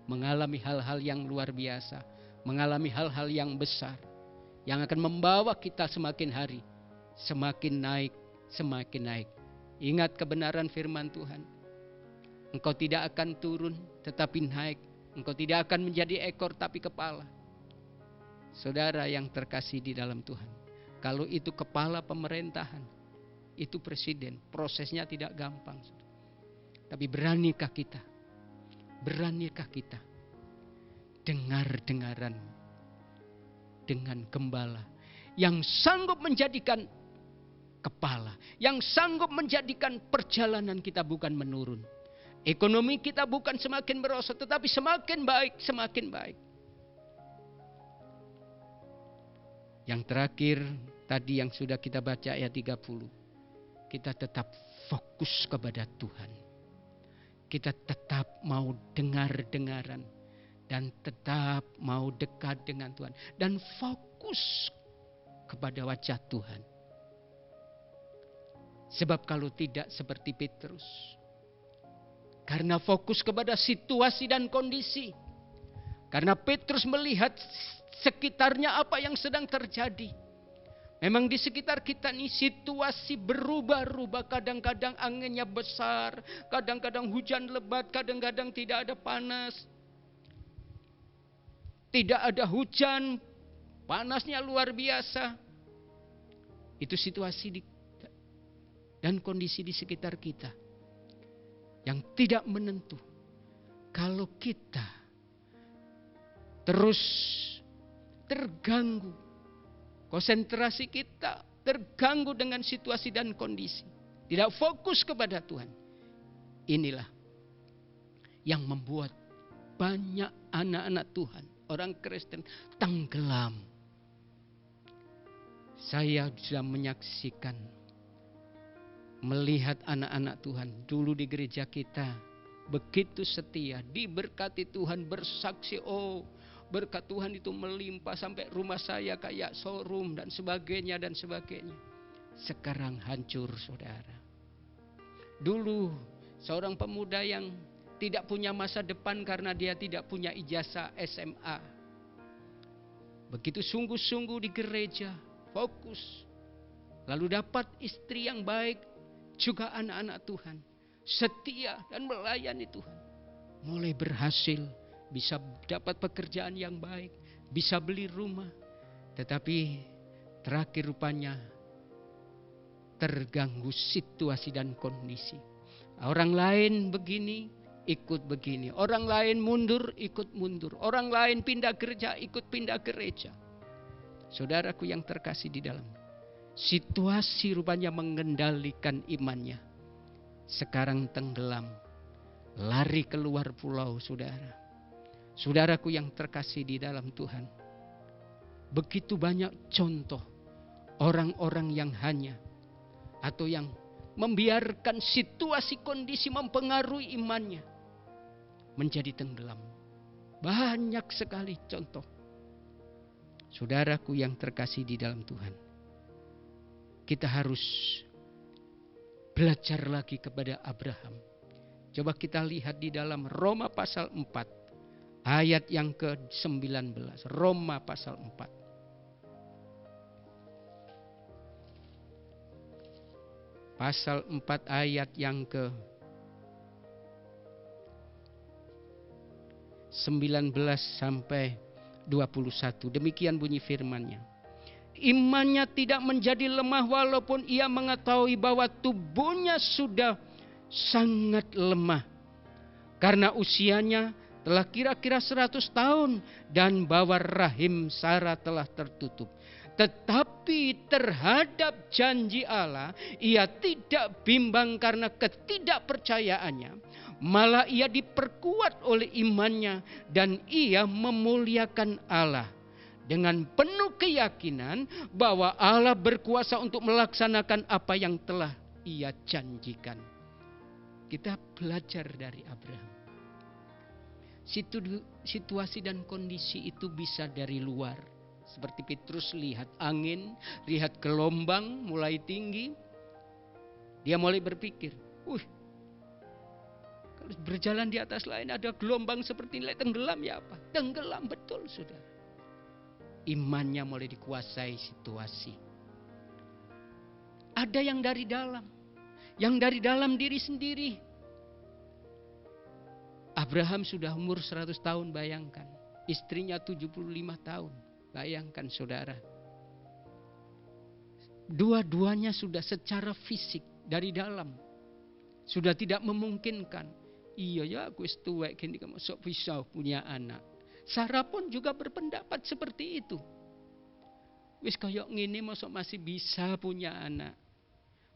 mengalami hal-hal yang luar biasa, mengalami hal-hal yang besar, yang akan membawa kita semakin hari semakin naik, semakin naik. Ingat kebenaran firman Tuhan. Engkau tidak akan turun tetapi naik. Engkau tidak akan menjadi ekor tapi kepala. Saudara yang terkasih di dalam Tuhan, kalau itu kepala pemerintahan, itu presiden, prosesnya tidak gampang. Tapi beranikah kita? Beranikah kita dengar-dengaran dengan gembala yang sanggup menjadikan kepala, yang sanggup menjadikan perjalanan kita bukan menurun, ekonomi kita bukan semakin merosot, tetapi semakin baik, semakin baik. Yang terakhir tadi yang sudah kita baca ayat 30, kita tetap fokus kepada Tuhan. Kita tetap mau dengar-dengaran dan tetap mau dekat dengan Tuhan dan fokus kepada wajah Tuhan. Sebab kalau tidak seperti Petrus, karena fokus kepada situasi dan kondisi, karena Petrus melihat sekitarnya apa yang sedang terjadi. Memang di sekitar kita nih situasi berubah-ubah, kadang-kadang anginnya besar, kadang-kadang hujan lebat, kadang-kadang tidak ada panas, tidak ada hujan, panasnya luar biasa. Itu situasi dan kondisi di sekitar kita yang tidak menentu. Kalau kita terus terganggu, konsentrasi kita terganggu dengan situasi dan kondisi, tidak fokus kepada Tuhan, inilah yang membuat banyak anak-anak Tuhan, orang Kristen tenggelam. Saya sudah menyaksikan, melihat anak-anak Tuhan dulu di gereja kita begitu setia, diberkati Tuhan, bersaksi, oh berkat Tuhan itu melimpah sampai rumah saya kayak showroom dan sebagainya dan sebagainya. Sekarang hancur, saudara. Dulu seorang pemuda yang tidak punya masa depan karena dia tidak punya ijazah SMA. Begitu sungguh-sungguh di gereja, fokus, lalu dapat istri yang baik, juga anak-anak Tuhan, setia dan melayani Tuhan. Mulai berhasil, bisa dapat pekerjaan yang baik, bisa beli rumah. Tetapi terakhir rupanya terganggu situasi dan kondisi. Orang lain begini, ikut begini. Orang lain mundur, ikut mundur. Orang lain pindah gereja, ikut pindah gereja. Saudaraku yang terkasih di dalam, situasi rupanya mengendalikan imannya. Sekarang tenggelam, lari keluar pulau, saudara. Saudaraku yang terkasih di dalam Tuhan, begitu banyak contoh orang-orang yang hanya atau yang membiarkan situasi kondisi mempengaruhi imannya menjadi tenggelam. Banyak sekali contoh. Saudaraku yang terkasih di dalam Tuhan, kita harus belajar lagi kepada Abraham. Coba kita lihat di dalam Roma pasal 4 ayat yang ke-19. Roma pasal 4. Pasal 4 ayat yang ke-19 sampai 21. Demikian bunyi firman-Nya. Imannya tidak menjadi lemah walaupun ia mengetahui bahwa tubuhnya sudah sangat lemah. Karena usianya telah kira-kira 100 tahun dan bahwa rahim Sarah telah tertutup. Tetapi terhadap janji Allah, ia tidak bimbang karena ketidakpercayaannya. Malah ia diperkuat oleh imannya dan ia memuliakan Allah. Dengan penuh keyakinan bahwa Allah berkuasa untuk melaksanakan apa yang telah ia janjikan. Kita belajar dari Abraham. Situasi dan kondisi itu bisa dari luar. Seperti Petrus lihat angin, lihat gelombang mulai tinggi. Dia mulai berpikir, kalau berjalan di atas lain ada gelombang seperti ini, tenggelam ya apa? Tenggelam betul, saudara. Imannya mulai dikuasai situasi. Ada yang dari dalam diri sendiri. Abraham sudah umur 100 tahun, bayangkan. Istrinya 75 tahun. Bayangkan saudara. Dua-duanya sudah secara fisik dari dalam. Sudah tidak memungkinkan. Iya ya aku tuwek gini masuk bisa punya anak. Sarah pun juga berpendapat seperti itu. Wis koyok ngene masuk masih bisa punya anak.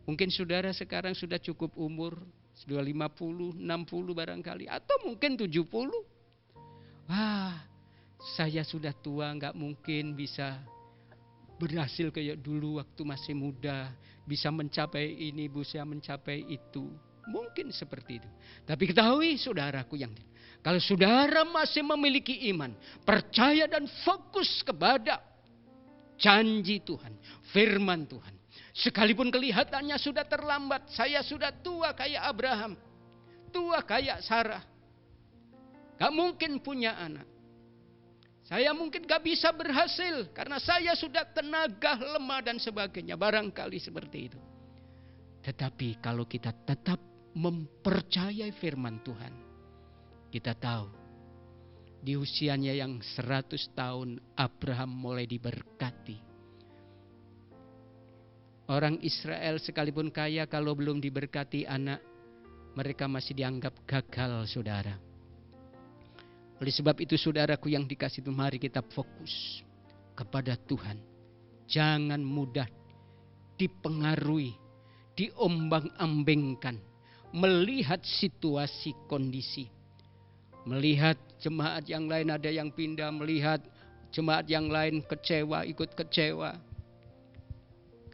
Mungkin saudara sekarang sudah cukup umur. Sudah 50, 60 barangkali. Atau mungkin 70. Wah, saya sudah tua, gak mungkin bisa berhasil kayak dulu waktu masih muda. Bisa mencapai ini, bisa mencapai itu. Mungkin seperti itu. Tapi ketahui saudaraku yang kalau saudara masih memiliki iman, percaya dan fokus kepada janji Tuhan, firman Tuhan. Sekalipun kelihatannya sudah terlambat, saya sudah tua kayak Abraham, tua kayak Sarah. Gak mungkin punya anak. Saya mungkin gak bisa berhasil karena saya sudah tenaga lemah dan sebagainya. Barangkali seperti itu. Tetapi kalau kita tetap mempercayai firman Tuhan, kita tahu di usianya yang 100 tahun Abraham mulai diberkati. Orang Israel sekalipun kaya kalau belum diberkati anak, mereka masih dianggap gagal, saudara. Oleh sebab itu saudaraku yang dikasih Tuhan, mari kita fokus kepada Tuhan. Jangan mudah dipengaruhi, diombang-ambingkan, melihat situasi kondisi. Melihat jemaat yang lain ada yang pindah, melihat jemaat yang lain kecewa, ikut kecewa.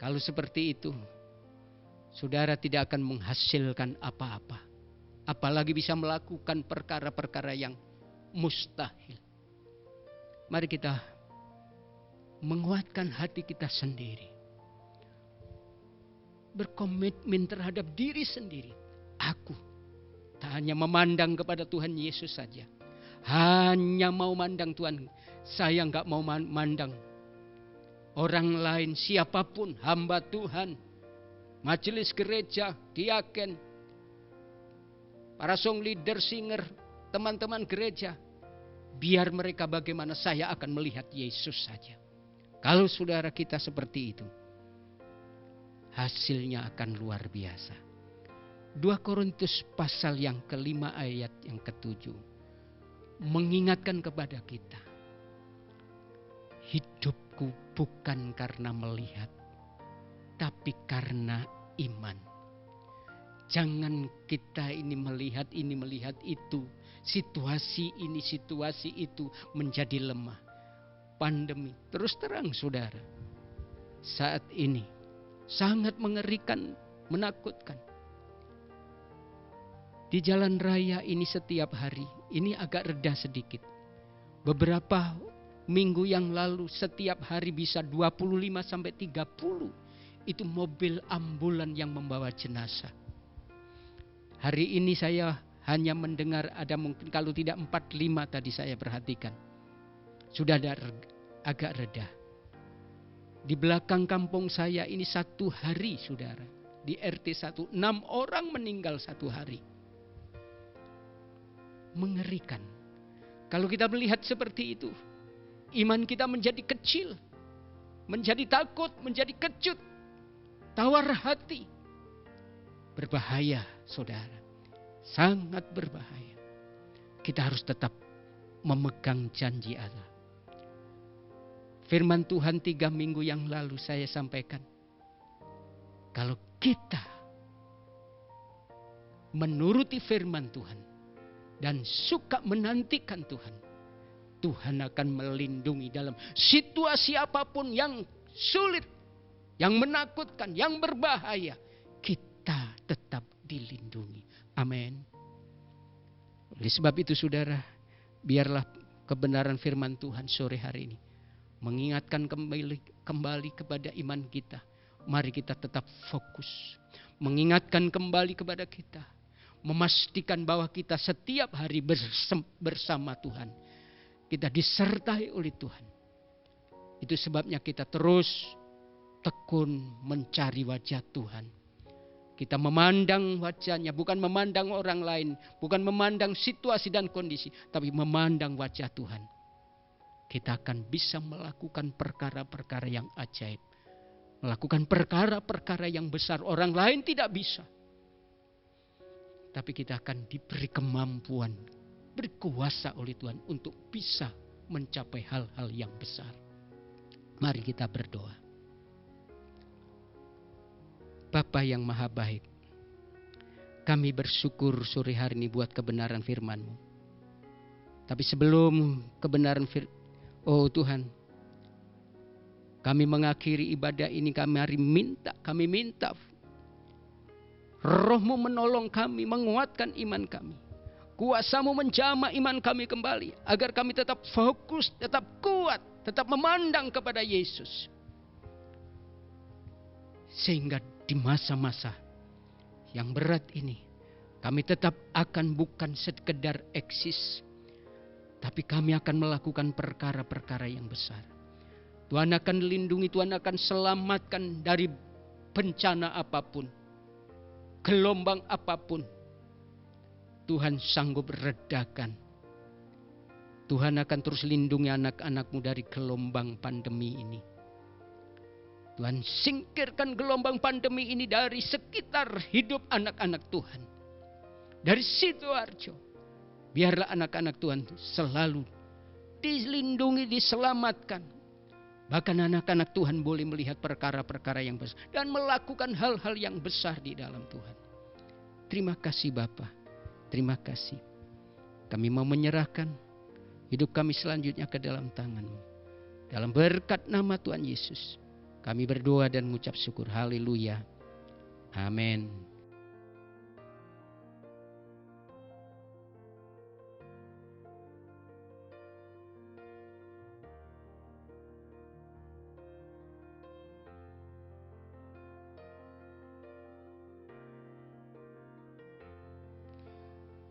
Kalau seperti itu, saudara tidak akan menghasilkan apa-apa. Apalagi bisa melakukan perkara-perkara yang mustahil. Mari kita menguatkan hati kita sendiri. Berkomitmen terhadap diri sendiri. Aku tak hanya memandang kepada Tuhan Yesus saja. Hanya mau mandang Tuhan. Saya enggak mau mandang orang lain, siapapun, hamba Tuhan, majelis gereja, diaken, para song leader, singer, teman-teman gereja. Biar mereka bagaimana, saya akan melihat Yesus saja. Kalau saudara kita seperti itu, hasilnya akan luar biasa. 2 Korintus pasal yang ke-5 ayat yang ke-7 mengingatkan kepada kita, hidupku bukan karena melihat, tapi karena iman. Jangan kita ini melihat itu, situasi ini, situasi itu menjadi lemah. Pandemi, terus terang saudara, saat ini sangat mengerikan, menakutkan. Di jalan raya ini setiap hari, ini agak reda sedikit. Beberapa minggu yang lalu setiap hari bisa 25 sampai 30 itu mobil ambulan yang membawa jenazah. Hari ini saya hanya mendengar ada mungkin kalau tidak 4-5 tadi saya perhatikan. Sudah ada agak reda. Di belakang kampung saya ini 1 hari saudara. Di RT 1, 6 orang meninggal 1 hari. Mengerikan. Kalau kita melihat seperti itu, iman kita menjadi kecil. Menjadi takut, menjadi kecut. Tawar hati. Berbahaya saudara. Sangat berbahaya. Kita harus tetap memegang janji Allah. Firman Tuhan 3 minggu yang lalu saya sampaikan. Kalau kita menuruti firman Tuhan dan suka menantikan Tuhan, Tuhan akan melindungi dalam situasi apapun yang sulit, yang menakutkan, yang berbahaya. Kita tetap dilindungi. Amin. Oleh sebab itu saudara, biarlah kebenaran firman Tuhan sore hari ini mengingatkan kembali kepada iman kita. Mari kita tetap fokus. Mengingatkan kembali kepada kita. Memastikan bahwa kita setiap hari bersama Tuhan. Kita disertai oleh Tuhan. Itu sebabnya kita terus tekun mencari wajah Tuhan. Kita memandang wajahnya, bukan memandang orang lain. Bukan memandang situasi dan kondisi. Tapi memandang wajah Tuhan. Kita akan bisa melakukan perkara-perkara yang ajaib. Melakukan perkara-perkara yang besar. Orang lain tidak bisa. Tapi kita akan diberi kemampuan. Berkuasa oleh Tuhan untuk bisa mencapai hal-hal yang besar. Mari kita berdoa. Bapa yang maha baik. Kami bersyukur sore hari ini buat kebenaran firman-Mu. Tapi sebelum kebenaran oh Tuhan, kami mengakhiri ibadah ini, kami minta Roh-Mu menolong kami, menguatkan iman kami. Kuasa-Mu menjamah iman kami kembali, agar kami tetap fokus, tetap kuat, tetap memandang kepada Yesus. Sehingga di masa-masa yang berat ini, kami tetap akan bukan sekedar eksis, tapi kami akan melakukan perkara-perkara yang besar. Tuhan akan lindungi, Tuhan akan selamatkan dari bencana apapun. Gelombang apapun. Tuhan sanggup redakan. Tuhan akan terus lindungi anak-anak-Mu dari gelombang pandemi ini. Tuhan singkirkan gelombang pandemi ini dari sekitar hidup anak-anak Tuhan. Dari Sidoarjo. Biarlah anak-anak Tuhan selalu dilindungi, diselamatkan. Bahkan anak-anak Tuhan boleh melihat perkara-perkara yang besar. Dan melakukan hal-hal yang besar di dalam Tuhan. Terima kasih Bapa. Terima kasih. Kami mau menyerahkan hidup kami selanjutnya ke dalam tangan-Mu. Dalam berkat nama Tuhan Yesus. Kami berdoa dan mengucap syukur. Haleluya. Amin.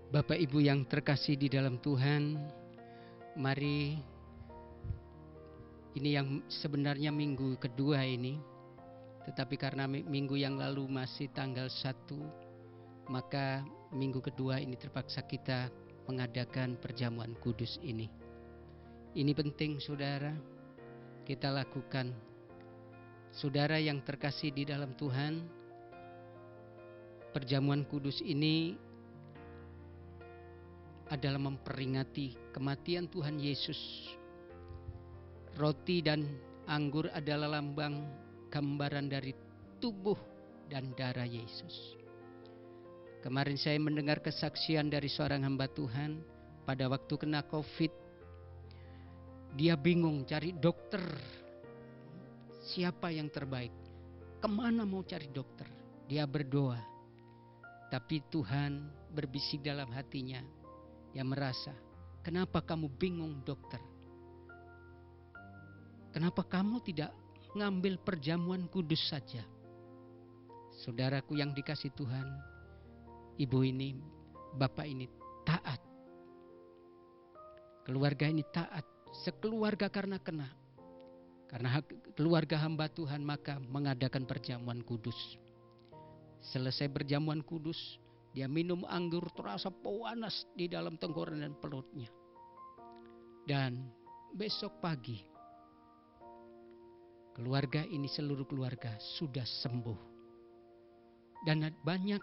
Bapak Ibu yang terkasih di dalam Tuhan, mari ini yang sebenarnya minggu kedua ini, tetapi karena minggu yang lalu masih tanggal 1, maka minggu kedua ini terpaksa kita mengadakan perjamuan kudus ini. Ini penting saudara, kita lakukan. Saudara yang terkasih di dalam Tuhan, perjamuan kudus ini adalah memperingati kematian Tuhan Yesus. Roti dan anggur adalah lambang gambaran dari tubuh dan darah Yesus. Kemarin saya mendengar kesaksian dari seorang hamba Tuhan pada waktu kena COVID. Dia bingung cari dokter. Siapa yang terbaik? Kemana mau cari dokter? Dia berdoa. Tapi Tuhan berbisik dalam hatinya. Dia merasa, kenapa kamu bingung dokter? Kenapa kamu tidak ngambil perjamuan kudus saja? Saudaraku yang dikasih Tuhan, ibu ini, bapak ini taat. Keluarga ini taat. Sekeluarga karena keluarga hamba Tuhan maka mengadakan perjamuan kudus. Selesai perjamuan kudus, dia minum anggur terasa panas di dalam tenggorokan dan perutnya. Dan besok pagi, keluarga ini seluruh keluarga sudah sembuh. Dan banyak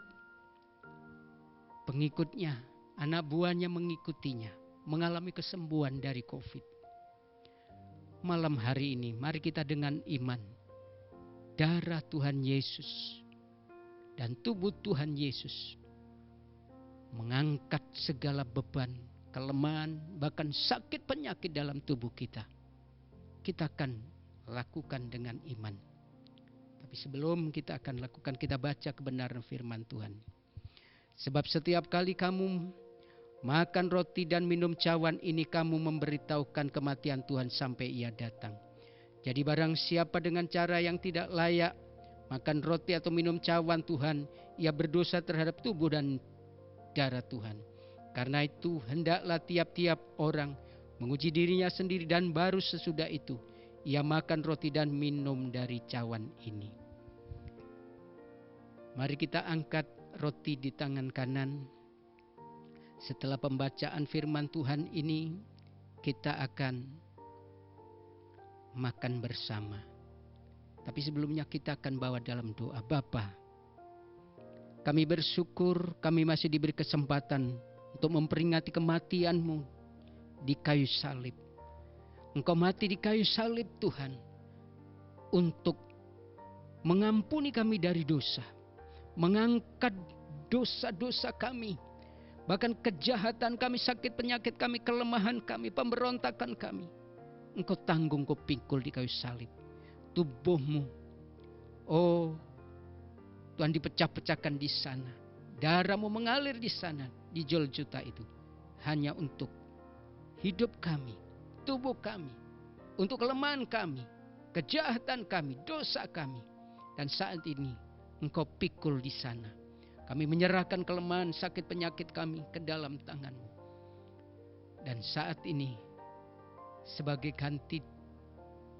pengikutnya, anak buahnya mengikutinya, mengalami kesembuhan dari COVID. Malam hari ini, mari kita dengan iman, darah Tuhan Yesus dan tubuh Tuhan Yesus mengangkat segala beban, kelemahan, bahkan sakit penyakit dalam tubuh kita. Kita akan lakukan dengan iman. Tapi sebelum kita akan lakukan, kita baca kebenaran firman Tuhan. Sebab setiap kali kamu makan roti dan minum cawan ini, kamu memberitahukan kematian Tuhan sampai ia datang. Jadi barang siapa dengan cara yang tidak layak makan roti atau minum cawan Tuhan, ia berdosa terhadap tubuh dan darah Tuhan. Karena itu hendaklah tiap-tiap orang menguji dirinya sendiri, dan baru sesudah itu ia makan roti dan minum dari cawan ini. Mari kita angkat roti di tangan kanan. Setelah pembacaan firman Tuhan ini, kita akan makan bersama. Tapi sebelumnya kita akan bawa dalam doa. Bapa, kami bersyukur kami masih diberi kesempatan untuk memperingati kematian-Mu di kayu salib. Engkau mati di kayu salib Tuhan, untuk mengampuni kami dari dosa, mengangkat dosa-dosa kami, bahkan kejahatan kami, sakit penyakit kami, kelemahan kami, pemberontakan kami. Engkau tanggung, Engkau pikul di kayu salib. Tubuh-Mu, oh Tuhan, dipecah-pecahkan di sana. Darah-Mu mengalir di sana, di Golgota itu. Hanya untuk hidup kami, tubuh kami, untuk kelemahan kami, kejahatan kami, dosa kami. Dan saat ini Engkau pikul di sana. Kami menyerahkan kelemahan, sakit, penyakit kami ke dalam tangan-Mu. Dan saat ini, sebagai ganti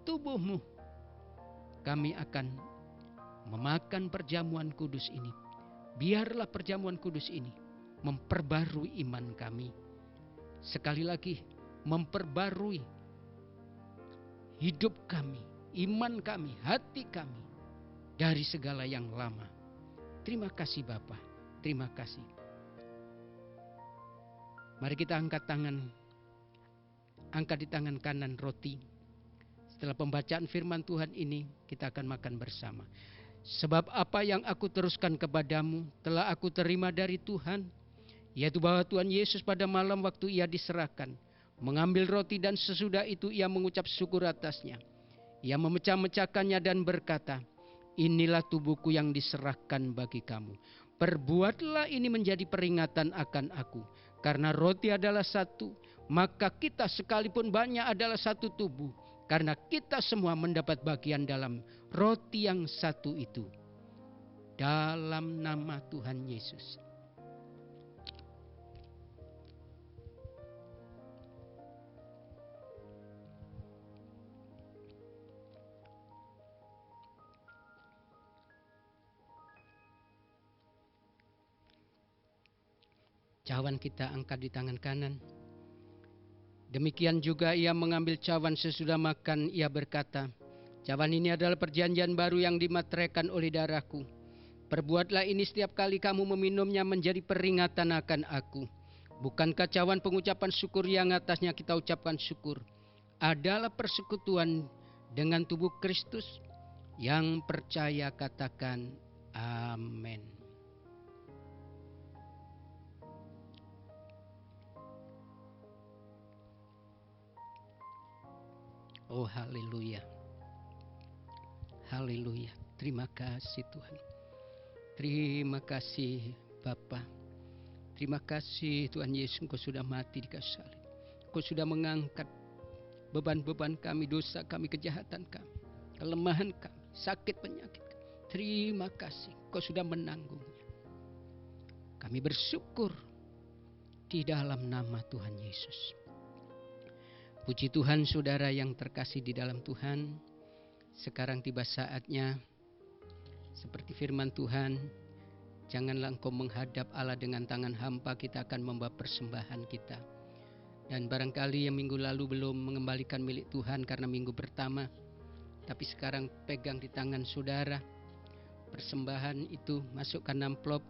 tubuh-Mu, kami akan memakan perjamuan kudus ini. Biarlah perjamuan kudus ini memperbarui iman kami. Sekali lagi, memperbarui hidup kami, iman kami, hati kami dari segala yang lama. Terima kasih Bapa, terima kasih. Mari kita angkat tangan, angkat di tangan kanan roti. Setelah pembacaan firman Tuhan ini, kita akan makan bersama. Sebab apa yang aku teruskan kepadamu telah aku terima dari Tuhan, yaitu bahwa Tuhan Yesus pada malam waktu ia diserahkan, mengambil roti dan sesudah itu ia mengucap syukur atasnya. Ia memecah-mecahkannya dan berkata, inilah tubuhku yang diserahkan bagi kamu. Perbuatlah ini menjadi peringatan akan aku. Karena roti adalah satu, maka kita sekalipun banyak adalah satu tubuh. Karena kita semua mendapat bagian dalam roti yang satu itu. Dalam nama Tuhan Yesus. Cawan kita angkat di tangan kanan. Demikian juga ia mengambil cawan sesudah makan, ia berkata, cawan ini adalah perjanjian baru yang dimateraikan oleh darahku. Perbuatlah ini setiap kali kamu meminumnya menjadi peringatan akan aku. Bukankah cawan pengucapan syukur yang atasnya kita ucapkan syukur adalah persekutuan dengan tubuh Kristus? Yang percaya katakan amin. Oh haleluya. Haleluya. Terima kasih Tuhan. Terima kasih Bapa. Terima kasih Tuhan Yesus, Engkau sudah mati di kayu salib. Engkau sudah mengangkat beban-beban kami, dosa kami, kejahatan kami, kelemahan kami, sakit penyakit kami. Terima kasih Engkau sudah menanggungnya. Kami bersyukur di dalam nama Tuhan Yesus. Puji Tuhan saudara yang terkasih di dalam Tuhan. Sekarang tiba saatnya seperti firman Tuhan, janganlah engkau menghadap Allah dengan tangan hampa. Kita akan membawa persembahan kita. Dan barangkali yang minggu lalu belum mengembalikan milik Tuhan karena minggu pertama, tapi sekarang pegang di tangan saudara. Persembahan itu masukkan amplop,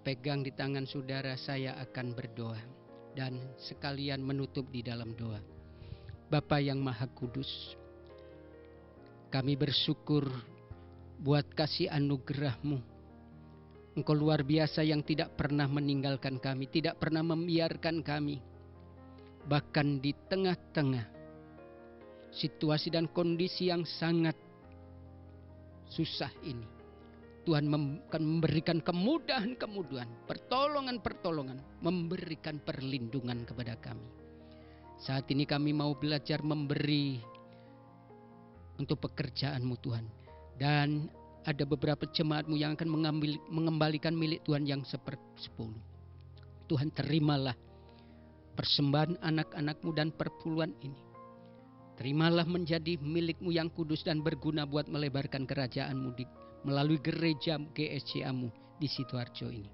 pegang di tangan saudara. Saya akan berdoa dan sekalian menutup di dalam doa. Bapa yang Maha Kudus, kami bersyukur buat kasih anugerah-Mu. Engkau luar biasa yang tidak pernah meninggalkan kami, tidak pernah membiarkan kami. Bahkan di tengah-tengah situasi dan kondisi yang sangat susah ini, Tuhan akan memberikan kemudahan-kemudahan, pertolongan-pertolongan, memberikan perlindungan kepada kami. Saat ini kami mau belajar memberi untuk pekerjaan-Mu Tuhan. Dan ada beberapa jemaat-Mu yang akan mengembalikan milik Tuhan yang 10. Tuhan terimalah persembahan anak-anak-Mu dan perpuluhan ini. Terimalah menjadi milik-Mu yang kudus dan berguna buat melebarkan kerajaan-Mu melalui gereja GSCA-Mu di Sidoarjo ini.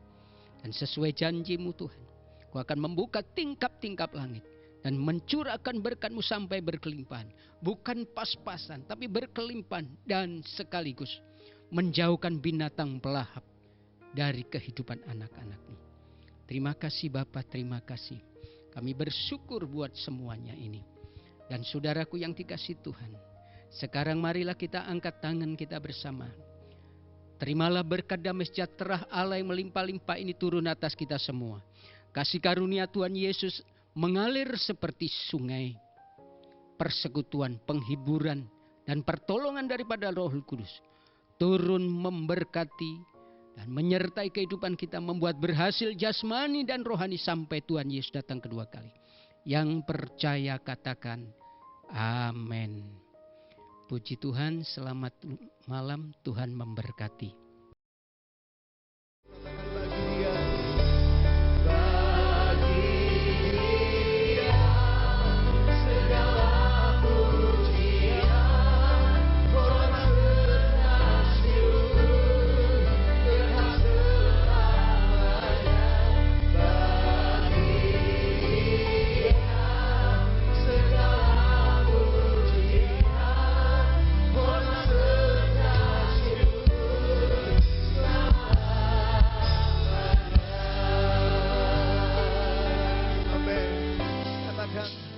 Dan sesuai janji-Mu Tuhan, Kau akan membuka tingkap-tingkap langit dan mencurahkan berkat-Mu sampai berkelimpahan. Bukan pas-pasan, tapi berkelimpahan dan sekaligus menjauhkan binatang pelahap dari kehidupan anak-anak-Mu. Terima kasih Bapa, terima kasih. Kami bersyukur buat semuanya ini. Dan saudaraku yang dikasihi Tuhan, sekarang marilah kita angkat tangan kita bersama. Terimalah berkat damai sejahtera Allah yang melimpah-limpah ini turun atas kita semua. Kasih karunia Tuhan Yesus mengalir seperti sungai. Persekutuan, penghiburan, dan pertolongan daripada Roh Kudus turun memberkati dan menyertai kehidupan kita, membuat berhasil jasmani dan rohani sampai Tuhan Yesus datang kedua kali. Yang percaya katakan amin. Puji Tuhan, selamat malam, Tuhan memberkati. Katakan